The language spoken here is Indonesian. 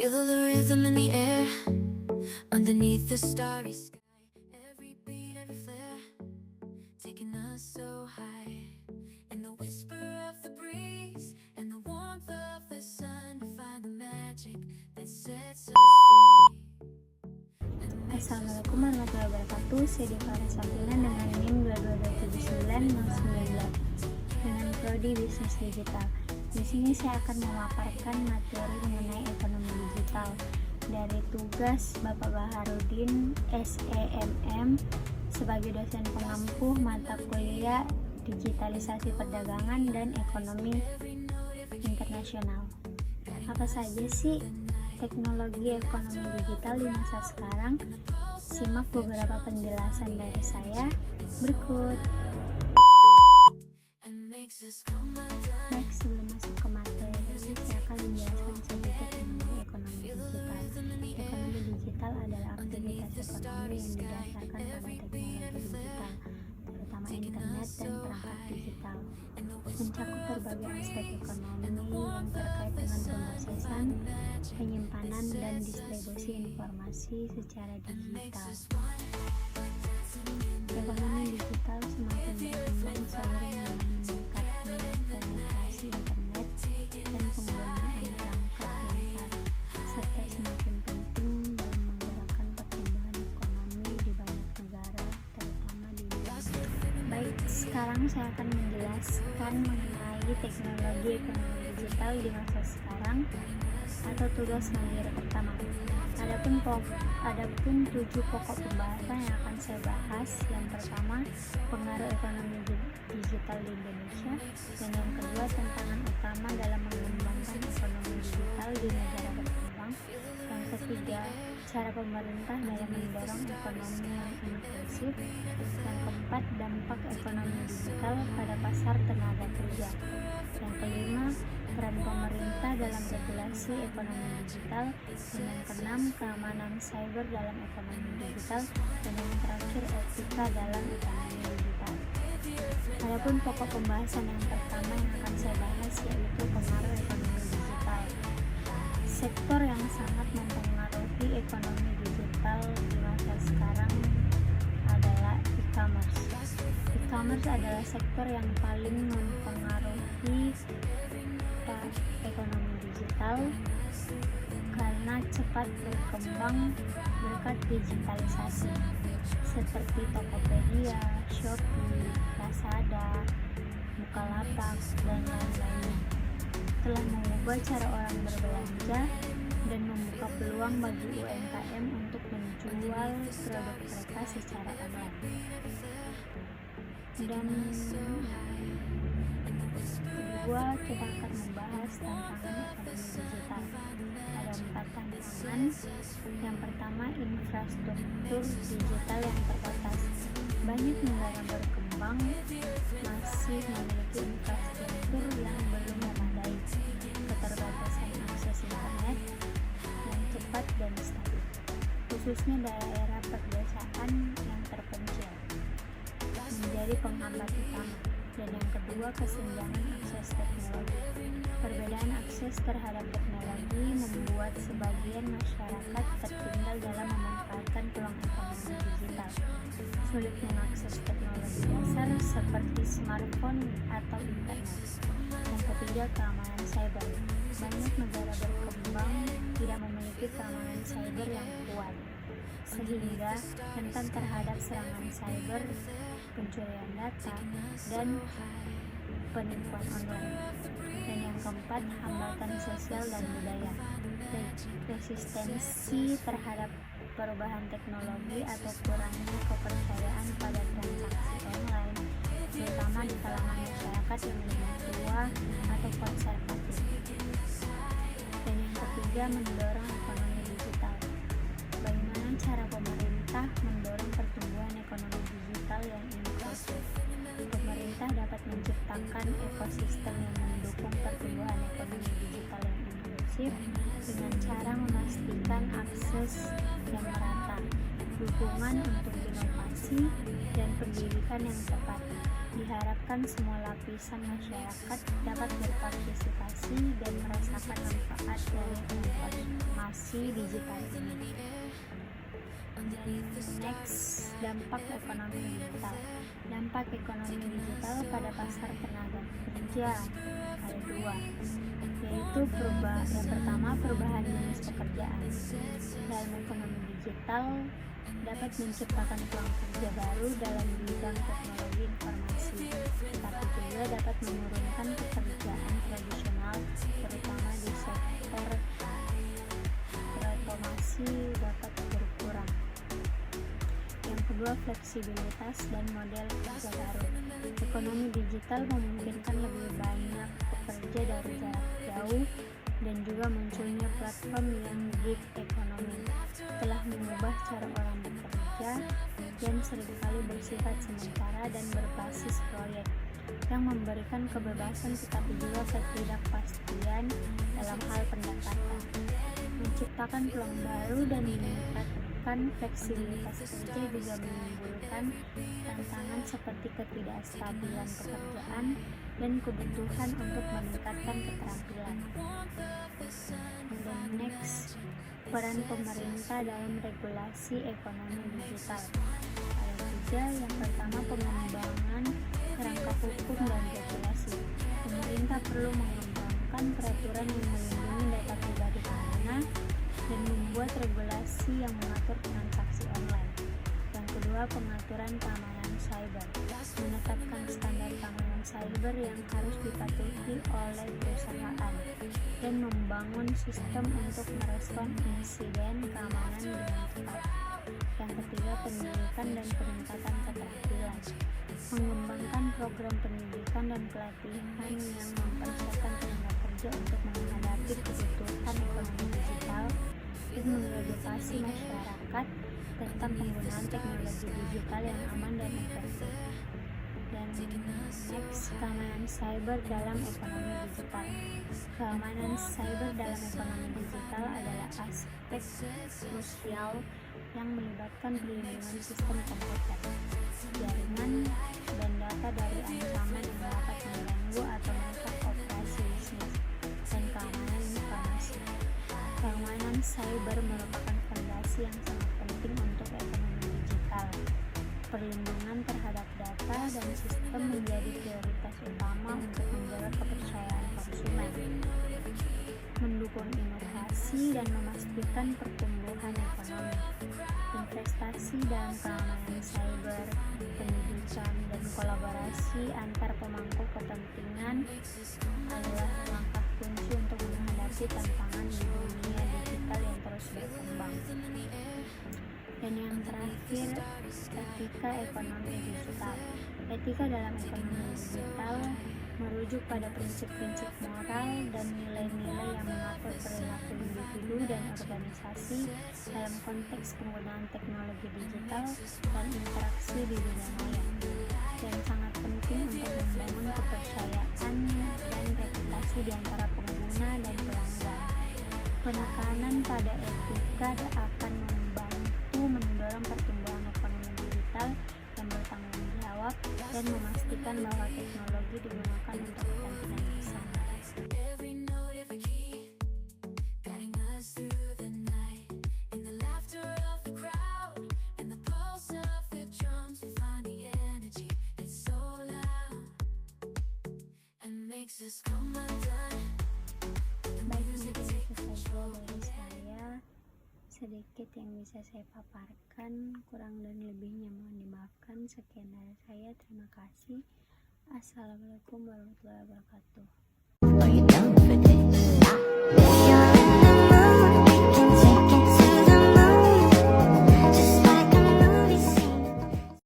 Feel the rhythm in the air, underneath the starry sky. Every beat, every flare, taking us so high. In the whisper of the breeze, and the warmth of the sun, to find the magic that sets us free. Assalamualaikum warahmatullahi wabarakatuh. Saya Diva Sabrina dengan NIM 2279 dengan Prodi Bisnis Digital. Di sini saya akan memaparkan materi mengenai ekonomi digital dari tugas Bapak Baharudin SEMM sebagai dosen pengampu mata kuliah Digitalisasi Perdagangan dan Ekonomi Internasional. Apa saja sih teknologi ekonomi digital di masa sekarang? Simak beberapa penjelasan dari saya berikut. Baik, sebelum masuk ke materi, saya akan menjelaskan sedikit mengenai ekonomi digital. Ekonomi digital adalah aktivitas ekonomi yang didasarkan pada teknologi digital, terutama internet dan perangkat digital. Mencakup berbagai aspek ekonomi yang terkait dengan pemrosesan, penyimpanan, dan distribusi informasi secara digital. Ekonomi digital semakin berkembang seiring dengan meningkatnya penetrasi internet dan penggunaan perangkat pintar, serta semakin penting dalam menggerakkan pertumbuhan ekonomi di banyak negara, terutama di Indonesia. Baik, sekarang saya akan menjelaskan mengenai teknologi ekonomi digital di masa sekarang atau tugas mandiri pertama. Adapun 7 pokok pembahasan yang akan saya bahas. Yang pertama, pengaruh ekonomi digital di Indonesia, dan yang kedua, tantangan utama dalam mengembangkan ekonomi digital di negara berkembang. Yang ketiga, cara pemerintah dalam mendorong ekonomi yang inklusif. Yang keempat, dampak ekonomi digital pada pasar tenaga kerja. Yang kelima, peran pemerintah dalam regulasi ekonomi digital. Dan yang keenam, keamanan cyber dalam ekonomi digital. Dan yang terakhir, etika dalam ekonomi digital. Adapun pokok pembahasan yang pertama yang akan saya bahas yaitu pengaruh ekonomi digital. Sektor yang sangat mempengaruhi ekonomi digital di masa sekarang adalah e-commerce. E-commerce adalah sektor yang paling mempengaruhi ekonomi digital karena cepat berkembang berkat digitalisasi seperti Tokopedia, Shopee, Lazada, Bukalapak, dan lain-lainnya telah mengubah cara orang berbelanja dan membuka peluang bagi UMKM untuk menjual produk mereka secara online. Dan kedua, kita akan membahas tantangan ekonomi digital. Ada 4 tantangan. Yang pertama, infrastruktur digital yang terbatas. Banyak negara berkembang masih memiliki infrastruktur yang belum memadai, keterbatasan akses internet yang cepat dan stabil, khususnya daerah pedesaan yang terpencil, menjadi penghambat utama. Dan yang kedua, kesenjangan akses teknologi. Perbedaan akses terhadap teknologi membuat sebagian masyarakat tertinggal dalam memanfaatkan peluang ekonomi digital. Sulit mengakses teknologi dasar seperti smartphone atau internet. Yang ketiga, keamanan cyber. Banyak negara berkembang tidak memiliki keamanan cyber yang kuat, sehingga rentan terhadap serangan cyber, pencurian data, dan penipuan online. Dan yang keempat, hambatan sosial dan budaya. Resistensi terhadap perubahan teknologi atau kurangnya kepercayaan pada transaksi online, terutama di kalangan masyarakat yang lebih tua atau konservatif. Dan yang ketiga, mendorong ekonomi digital. Bagaimana cara pemerintah mendorong pertumbuhan ekonomi digital yang inklusif? Pemerintah dapat menciptakan ekosistem yang mendukung pertumbuhan ekonomi digital yang inklusif dengan cara memastikan akses yang merata, dukungan untuk inovasi, dan pendidikan yang tepat. Diharapkan semua lapisan masyarakat dapat berpartisipasi dan merasakan manfaat dari inovasi transformasi digital ini. Dan next, dampak ekonomi digital. Dampak ekonomi digital pada pasar tenaga kerja ada dua, yaitu yang pertama perubahan jenis pekerjaan. Dalam ekonomi digital dapat menciptakan peluang kerja baru dalam bidang teknologi informasi, tetapi juga dapat menurunkan pekerjaan tradisional, terutama di sektor otomasi dapat berkurang. Yang kedua, fleksibilitas dan model kerja baru. Ekonomi digital memungkinkan lebih banyak pekerja dari jarak jauh dan juga munculnya platform yang gig economy telah mengubah cara orang bekerja yang seringkali bersifat sementara dan berbasis proyek, yang memberikan kebebasan tetapi juga ketidakpastian dalam hal pendapatan, menciptakan peluang baru dan meningkatkan fleksibilitas kerja, juga menimbulkan tantangan seperti ketidakstabilan pekerjaan dan kebutuhan untuk meningkatkan keterampilan. Dan next, peran pemerintah dalam regulasi ekonomi digital. Ada tiga. Yang pertama, pengembangan kerangka hukum dan regulasi. Pemerintah perlu mengembangkan peraturan yang melindungi data pribadi pengguna dan membuat regulasi yang mengatur transaksi online. Yang kedua, pengaturan keamanan cyber. Menetapkan standar keamanan cyber yang harus dipatuhi oleh perusahaan dan membangun sistem untuk merespon insiden keamanan dengan cepat. Yang ketiga, pendidikan dan peningkatan keterampilan. Mengembangkan program pendidikan dan pelatihan yang mempersiapkan tenaga kerja untuk menghadapi kebutuhan ekonomi digital dan mengedukasi masyarakat tentang penggunaan teknologi digital yang aman dan efektif. Dan next, keamanan cyber dalam ekonomi digital. Keamanan cyber dalam ekonomi digital adalah aspek krusial yang melibatkan perlindungan sistem komputer, jaringan, dan data dari ancaman yang dapat mengganggu atau merusak operasi bisnis dan keamanan informasi. Keamanan cyber merupakan fondasi yang sangat penting untuk ekonomi digital. Perlindungan terhadap data dan sistem menjadi prioritas utama untuk menjaga kepercayaan konsumen, mendukung inovasi dan memastikan pertumbuhan ekonomi. Investasi dalam keamanan cyber, pendidikan, dan kolaborasi antar pemangku kepentingan adalah langkah kunci untuk menghadapi tantangan di dunia digital yang terus berkembang. Dan yang terakhir, etika ekonomi digital. Etika dalam ekonomi digital merujuk pada prinsip-prinsip moral dan nilai-nilai yang mengatur perilaku individu dan organisasi dalam konteks penggunaan teknologi digital dan interaksi di dunia maya, dan sangat penting untuk membangun kepercayaan dan reputasi di antara pengguna dan pelanggan. Penekanan pada etika akan membantu mendorong pertumbuhan ekonomi digital yang bertanggung jawab dan memastikan bahwa teknologi digunakan untuk kepentingan bersama. Baik, mungkin itu saja dari saya. Sedikit yang bisa saya paparkan, kurang dan lebihnya mohon dimaafkan. Sekian dari saya, terima kasih. Assalamualaikum warahmatullahi wabarakatuh.